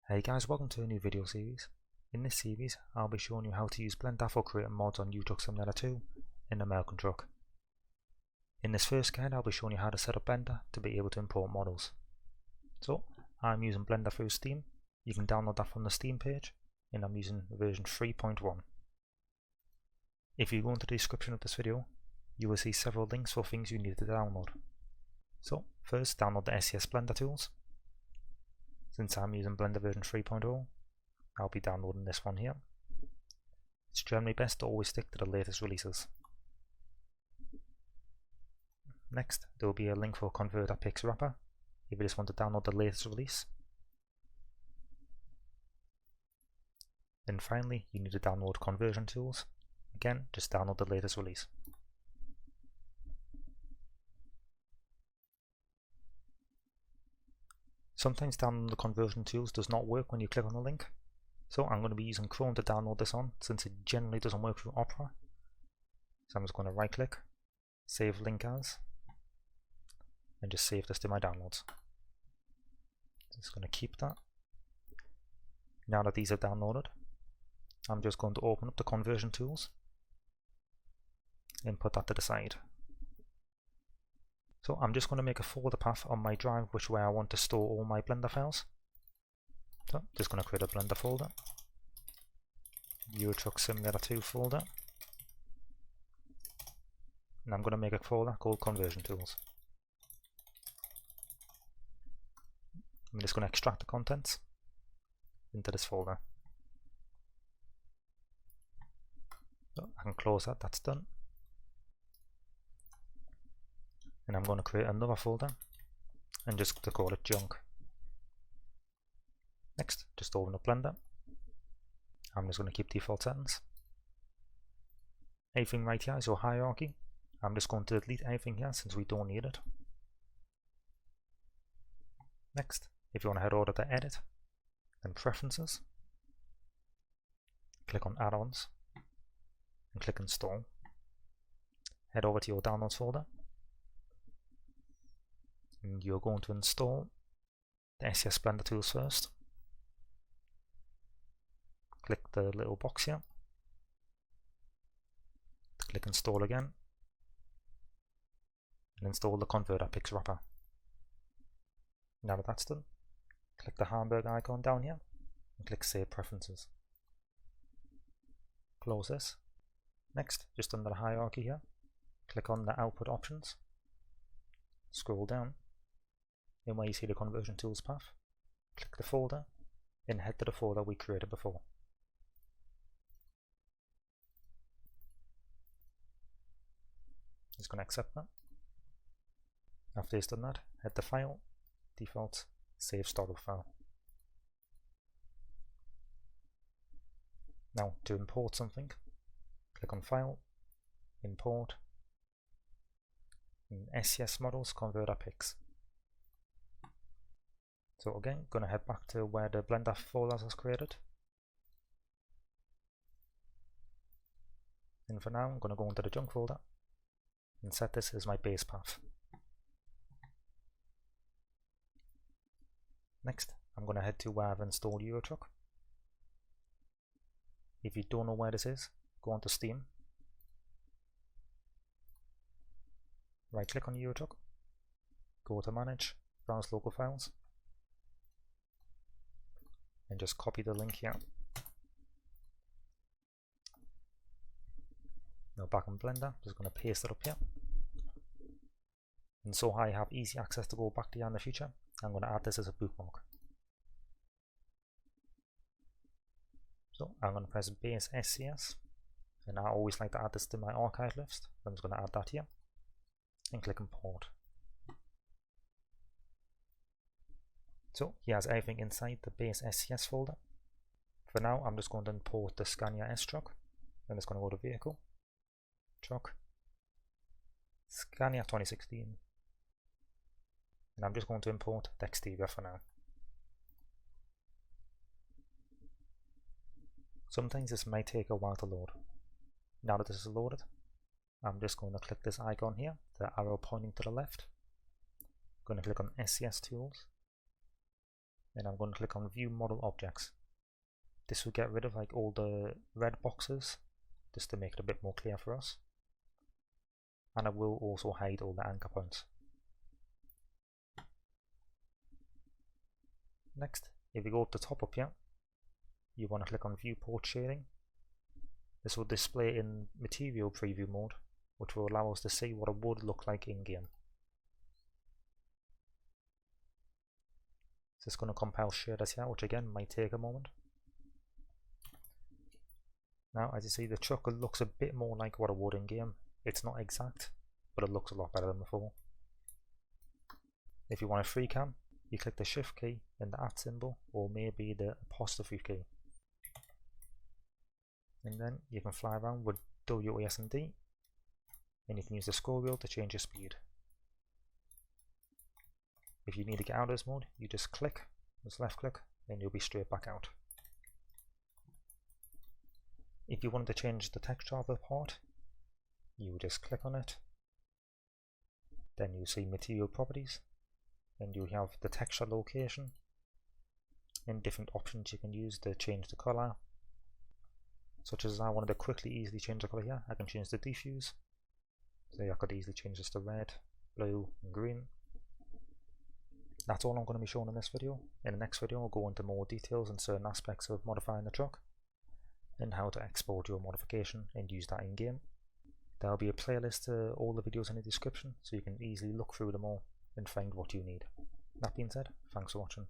Hey guys, welcome to a new video series. In this series, I'll be showing you how to use Blender for creating mods on U-Truck Simulator 2 in American Truck. In this first guide, I'll be showing you how to set up Blender to be able to import models. So, I'm using Blender through Steam. You can download that from the Steam page, and I'm using version 3.1. If you go into the description of this video, you will see several links for things you need to download. So, first download the SCS Blender tools. Since I'm using Blender version 3.0, I'll be downloading this one here. It's generally best to always stick to the latest releases. Next, there will be a link for Convert.pix wrapper if you just want to download the latest release. Then finally, you need to download conversion tools. Again, just download the latest release. Sometimes downloading the conversion tools does not work when you click on the link, so I'm going to be using Chrome to download this on since it generally doesn't work through Opera. So I'm just going to right click, save link as, and just save this to my downloads. Just going to keep that. Now that these are downloaded, I'm just going to open up the conversion tools and put that to the side. So I'm just going to make a folder path on my drive which way I want to store all my Blender files. So I'm just going to create a Blender folder, U-Truck Simulator 2 folder, and I'm going to make a folder called Conversion Tools. I'm just going to extract the contents into this folder. So I can close that, that's done. And I'm going to create another folder and just to call it junk. Next, just open up Blender. I'm just going to keep default settings. Everything right here is your hierarchy. I'm just going to delete everything here since we don't need it. Next, if you want to head over to Edit and Preferences, click on Add-ons and click Install. Head over to your Downloads folder. And you're going to install the SCS Blender tools first. Click the little box here. Click install again. And install the Convert.pix wrapper. Now that that's done, click the hamburger icon down here and click Save Preferences. Close this. Next, just under the hierarchy here, click on the Output Options. Scroll down. And where you see the conversion tools path, click the folder and head to the folder we created before. Just going to accept that. After it's done that, head to File, Default, Save Storage File. Now to import something, click on File, Import, and SCS Models Convert.pix. So again, going to head back to where the Blender folder was created. And for now, I'm going to go into the junk folder and set this as my base path. Next, I'm going to head to where I've installed U-Truck. If you don't know where this is, go onto Steam. Right click on U-Truck, go to Manage, Browse Local Files, and just copy the link here. Now back in Blender, just going to paste it up here. And so I have easy access to go back to here in the future, I'm going to add this as a bookmark. So I'm going to press Base SCS, and I always like to add this to my archive list. I'm just going to add that here, and click Import. So he has everything inside the base SCS folder. For now, I'm just going to import the Scania S truck. I'm just going to go to Vehicle, Truck, Scania 2016. And I'm just going to import the exterior for now. Sometimes this might take a while to load. Now that this is loaded, I'm just going to click this icon here, the arrow pointing to the left. I'm going to click on SCS Tools. and I'm going to click on View Model Objects. This will get rid of like all the red boxes, just to make it a bit more clear for us. And I will also hide all the anchor points. Next, if you go up the top up here, you want to click on Viewport Sharing. This will display in Material Preview mode, which will allow us to see what it would look like in game. So it's going to compile shaders here, which again might take a moment. Now, as you see, the truck looks a bit more like what it would in game. It's not exact, but it looks a lot better than before. If you want a free cam, you click the Shift key and the @ symbol, or maybe the apostrophe key. And then you can fly around with WASD, and you can use the scroll wheel to change your speed. If you need to get out of this mode, you just click, just left click, and you'll be straight back out. If you wanted to change the texture of the part, you would just click on it. Then you see Material Properties, and you have the texture location, and different options you can use to change the color. Such as I wanted to quickly, easily change the color here, I can change the diffuse. So I could easily change this to red, blue, and green. That's all I'm going to be showing in this video. In the next video I'll go into more details and certain aspects of modifying the truck, and how to export your modification and use that in game. There'll be a playlist to all the videos in the description, so you can easily look through them all and find what you need. That being said, thanks for watching.